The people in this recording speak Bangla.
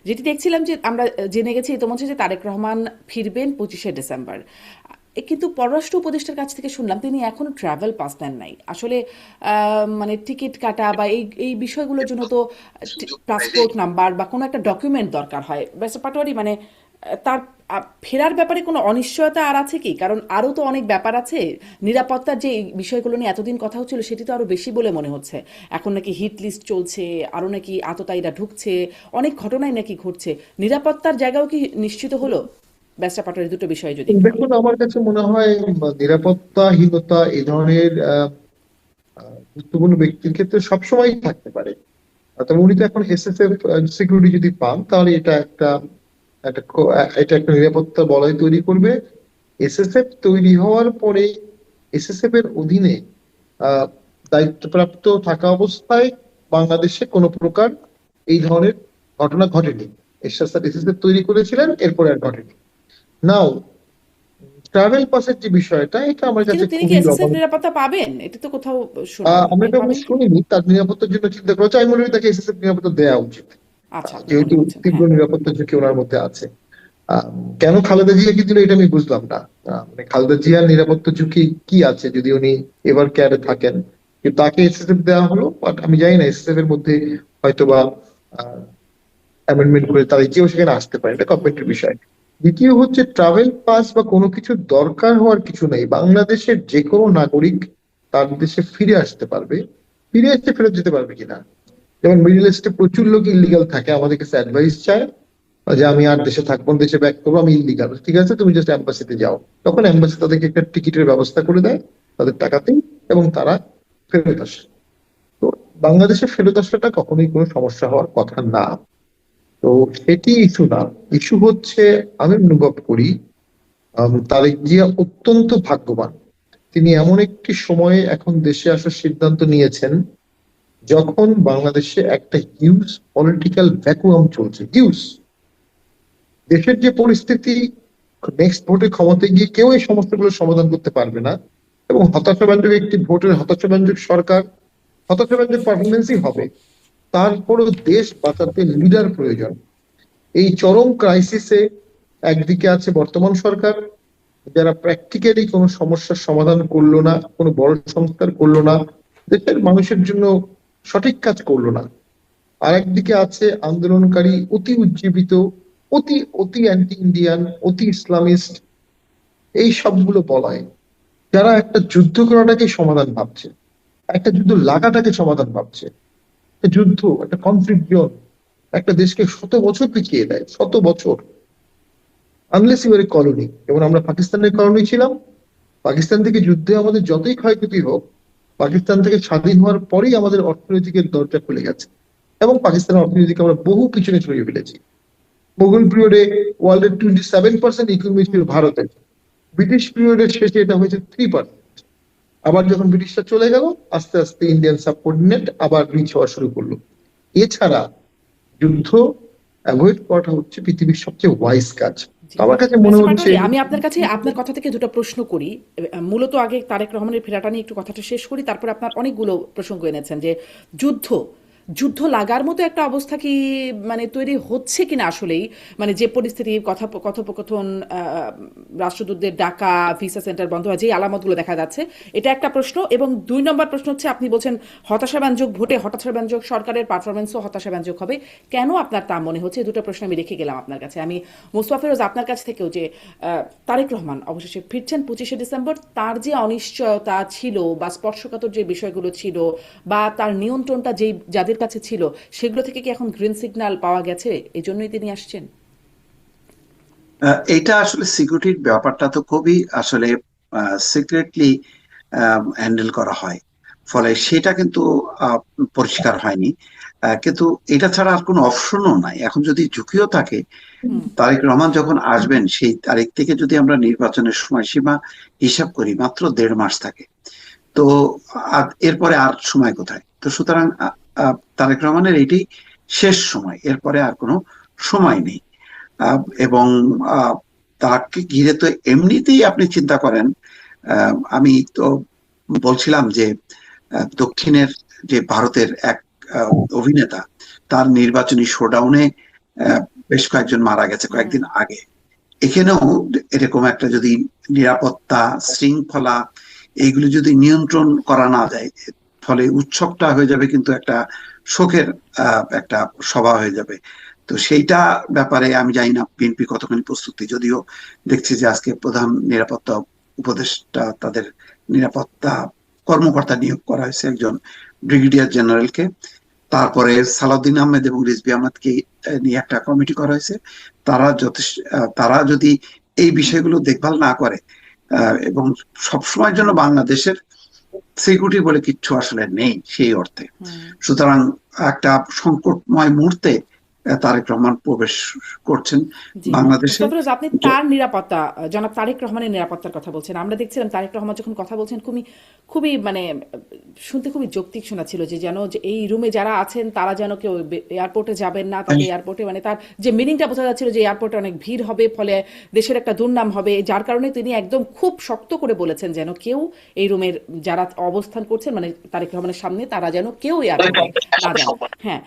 যেটি দেখছিলাম যে আমরা জেনে গেছি ইতোমধ্যে যে তারেক রহমান ফিরবেন 25শে ডিসেম্বর। কিন্তু পররাষ্ট্র উপদেষ্টার কাছ থেকে শুনলাম তিনি এখনো ট্রাভেল পাস নেন নাই আসলে। মানে টিকিট কাটা বা এই এই বিষয়গুলোর জন্য তো পাসপোর্ট নাম্বার বা কোনো একটা ডকুমেন্ট দরকার হয় ব্যাস পাটোয়ারি, মানে তার ফেরার ব্যাপারে কোনো অনিশ্চয়তা আর আছে কি? কারণ আরও তো অনেক ব্যাপার আছে। নিরাপত্তার যে এই বিষয়গুলো নিয়ে এতদিন কথা হচ্ছিল সেটি তো আরও বেশি বলে মনে হচ্ছে। এখন নাকি হিট লিস্ট চলছে, আরও নাকি আততায়ীরা ঢুকছে, অনেক ঘটনাই নাকি ঘটছে। নিরাপত্তার জায়গাও কি নিশ্চিত হলো? ব্যাসটা পাটোয়ারি, দুটো বিষয় যদি একটু দেখুন, বলেন। আমার কাছে মনে হয় নিরাপত্তাহীনতা এই ধরনের গুরুত্বপূর্ণ ব্যক্তির ক্ষেত্রে সবসময় থাকতে পারে। তবে উনি তো এখন এসএসএফ সিকিউরিটি যদি পান, তাহলে এটা একটা নিরাপত্তা বলয় তৈরি করবে। এসএসএফ তৈরি হওয়ার পরে এসএসএফ এর অধীনে আহ দায়িত্বপ্রাপ্ত থাকা অবস্থায় বাংলাদেশে কোনো প্রকার এই ধরনের ঘটনা ঘটেনি। এরশাদ স্যার এসএসএফ তৈরি করেছিলেন, এরপরে আর ঘটেনি। নাও, ট্রাভেল পাসের যে বিষয়টা, এটা আমার কাছে কিন্তু তিনি কি খুবই এসএসএফ রমণীয়। নিরাপত্তা পাবেন? এটা তো কোথাও শুনিনি, আমরা তিনি এটা পাবেন কি? শুনিনি, তার নিরাপত্তার জন্য চিন্তা করা হচ্ছে। আমি মনে করি তাকে এসএসএফ নিরাপত্তা দেওয়া উচিত, আচ্ছা, আপনি মনে যেহেতু করছেন, তীব্র হ্যাঁ। নিরাপত্তা ঝুঁকি ওনার মধ্যে আছে। আহ, কেন খালেদা জিয়াকে দিল এটা আমি বুঝলাম না। মানে খালেদা জিয়ার নিরাপত্তা ঝুঁকি কি আছে যদি উনি এবার কেয়ারে থাকেন? কিন্তু তাকে এসএসএফ দেওয়া হলো, বাট আমি জানি না এসএসএফ এর মধ্যে হয়তোবা অ্যামেন্ডমেন্ট করে তারা কেউ সেখানে আসতে পারে, এটা গভর্নমেন্টের বিষয়। দ্বিতীয় হচ্ছে, ট্রাভেল পাস বা কোনো কিছু দরকার হওয়ার কিছু নেই। বাংলাদেশের যে কোনো নাগরিক তার দেশে ফিরে আসতে পারবে, ফিরে এসে ফেরত যেতে পারবে কিনা। যেমন মিডল ইস্টে প্রচুর লোক ইলিগাল থাকে, আমাদের কাছে অ্যাডভাইস চায় যে আমি আর দেশে থাকবো না, দেশে ব্যাক করবো, আমি ইলিগাল। ঠিক আছে, তুমি জাস্ট এম্বাসিতে যাও। তখন এম্বাসি তাদেরকে একটা টিকিটের ব্যবস্থা করে দেয় তাদের টাকাতেই, এবং তারা ফেরত আসে। তো বাংলাদেশে ফেরত আসাটা কখনোই কোনো সমস্যা হওয়ার কথা না। তো সেটি ইস্যু না। ইস্যু হচ্ছে, আমি অনুভব করি তারেক জিয়া অত্যন্ত ভাগ্যবান। তিনি এমন একটি সময়ে এখন দেশে আসার সিদ্ধান্ত নিয়েছেন যখন বাংলাদেশে একটা হিউজ পলিটিক্যাল ভ্যাকুয়াম চলছে, হিউজ। দেশের যে পরিস্থিতি, নেক্সট ভোটে ক্ষমতায় গিয়ে কেউ এই সমস্যাগুলোর সমাধান করতে পারবে না, এবং হতাশাব্যঞ্জক একটি ভোটের হতাশাব্যঞ্জক সরকার, হতাশাব্যঞ্জক পারফরমেন্সই হবে। তারপরেও দেশ বাঁচাতে লিডার প্রয়োজন। এই চরম ক্রাইসিসে একদিকে আছে বর্তমান সরকার, যারা প্র্যাকটিক্যালি কোনো সমস্যার সমাধান করলো না, কোনো বড় সংস্কার করলো না, দেশের মানুষের জন্য সঠিক কাজ করলো না। আর একদিকে আছে আন্দোলনকারী, অতি উজ্জীবিত, অতি অতি অ্যান্টি ইন্ডিয়ান, অতি ইসলামিস্ট, এই সবগুলো বলায়, যারা একটা যুদ্ধ করাটাকে সমাধান ভাবছে, একটা যুদ্ধ লাগাটাকে সমাধান ভাবছে। একটা যুদ্ধ, একটা কনফ্লিক্ট জোন একটা দেশকে শত বছর পিছিয়ে দেয়, শত বছর। Unless you are a colony, যেমন আমরা পাকিস্তানের কলোনি ছিলাম। পাকিস্তান থেকে যুদ্ধে আমাদের যতই ক্ষয়ক্ষতি হোক, পাকিস্তান থেকে স্বাধীন হওয়ার পরেই আমাদের অর্থনৈতিকের দরজা খুলে গেছে, এবং পাকিস্তানের অর্থনীতিকে আমরা বহু পিছনে সরিয়ে ফেলেছি। মুঘল পিরিয়ডে ওয়ার্ল্ডের 27% ইকোনমি ছিল ভারতের। ব্রিটিশ পিরিয়ডের শেষে এটা হয়েছে 3%। আবার যখন ব্রিটিশরা চলে গেল, আস্তে আস্তে ইন্ডিয়ান সাবকন্টিনেন্ট আবার রিচ হওয়া শুরু করলো। এছাড়া যুদ্ধ অ্যাভয়েড করাটা হচ্ছে পৃথিবীর সবচেয়ে ওয়াইজ কাজ। জি। তো আমার কাছে মনে ব্যারিস্টার হচ্ছে, পাটোয়ারি, আমি আপনার কাছে আপনার কথা থেকে দুটো প্রশ্ন করি। মূলত আগে তারেক রহমানের ফেরাটা নিয়ে একটু কথাটা শেষ করি, তারপর আপনার অনেকগুলো প্রসঙ্গ এনেছেন যে যুদ্ধ যুদ্ধ লাগার মতো একটা অবস্থা কি মানে তৈরি হচ্ছে কিনা আসলেই, মানে যে পরিস্থিতি কথোপকথন, রাষ্ট্রদূতদের ডাকা, ভিসা সেন্টার বন্ধ হওয়া, যে আলামতগুলো দেখা যাচ্ছে, এটা একটা প্রশ্ন। এবং দুই নম্বর প্রশ্ন হচ্ছে, আপনি বলছেন হতাশাব্যঞ্জক ভোটে হতাশাব্যঞ্জক সরকারের পারফরমেন্সও হতাশাব্যঞ্জক হবে, কেন আপনার তা মনে হচ্ছে? এই দুটো প্রশ্ন আমি রেখে গেলাম আপনার কাছে। আমি মোস্তফা ফিরোজ, আপনার কাছ থেকেও যে তারেক রহমান অবশেষে ফিরছেন 25শে ডিসেম্বর, তার যে অনিশ্চয়তা ছিল বা স্পর্শকাতর যে বিষয়গুলো ছিল বা তার নিয়ন্ত্রণটা যেই যাদের কাছে ছিল, সেগুলো থেকে কি এখন গ্রিন সিগন্যাল পাওয়া গেছে, এই জন্যই তিনি আসছেন? এটা আসলে সিকিউরিটির ব্যাপারটা তো খুবই আসলে সিক্রেটলি হ্যান্ডেল করা হয়, ফলে সেটা কিন্তু আহ, পরিষ্কার হয়নি। কিন্তু এটা ছাড়া আর কোনো অপশনও নাই এখন। যদি ঝুঁকিও থাকে, হুম। তারেক রহমান যখন আসবেন সেই তারিখ থেকে যদি আমরা নির্বাচনের সময়সীমা হিসাব করি, মাত্র 1.5 মাস থাকে। তো এরপরে আর সময় কোথায়? তো সুতরাং তারেক রহমানের এটি শেষ সময়, এরপরে আর কোনো সময় নেই। এবং তাকে ঘিরে তো এমনিতেই আপনি চিন্তা করেন। আমি তো বলছিলাম যে দক্ষিণের যে ভারতের এক আহ, অভিনেতা, তার নির্বাচনী শোডাউনে বেশ কয়েকজন মারা গেছে কয়েকদিন আগে। এখানেও এরকম একটা যদি নিরাপত্তা, শৃঙ্খলা এইগুলো যদি নিয়ন্ত্রণ করা না যায়, ফলে উৎসবটা হয়ে যাবে কিন্তু একটা শোকের একটা সভা হয়ে যাবে। তো সেইটা ব্যাপারে আমি জানি না বিএনপি কতখানি প্রস্তুতি, যদিও দেখছি যে আজকে প্রধান নিরাপত্তা উপদেষ্টা, তাদের নিরাপত্তা কর্মকর্তা নিয়োগ করা হয়েছে একজন ব্রিগেডিয়ার জেনারেলকে। তারপরে সালাউদ্দিন আহমেদ এবং রিজভী আহমেদকে নিয়ে একটা কমিটি করা হয়েছে। তারা যদি এই বিষয়গুলো দেখভাল না করে এবং সবসময়ের জন্য বাংলাদেশের সিকিউরিটি বলে কিচ্ছু আসলে নেই সেই অর্থে, সুতরাং একটা সংকটময় মুহূর্তে তারেক রহমান প্রবেশ করছেন বাংলাদেশে। আপনি তার নিরাপত্তা, জনাব তারেক রহমানের নিরাপত্তার কথা বলছেন। আমরা দেখছিলাম তারেক রহমান যখন কথা বলছেন খুবই মানে শুনতে খুবই যৌক্তিক শোনাচ্ছিল, যে যেন যে এই রুমে যারা আছেন তারা যেন কেউ এয়ারপোর্টে যাবেন না, তাকে এয়ারপোর্টে মানে তার যে মিনিংটা বোঝা যাচ্ছিল যে এয়ারপোর্টে অনেক ভিড় হবে, ফলে দেশের একটা দুর্নাম হবে, যার কারণে তিনি একদম খুব শক্ত করে বলেছেন যেন কেউ এই রুমের যারা অবস্থান করছেন মানে তারেক রহমানের সামনে তারা যেন কেউ এয়ারপোর্টে না যান। হ্যাঁ।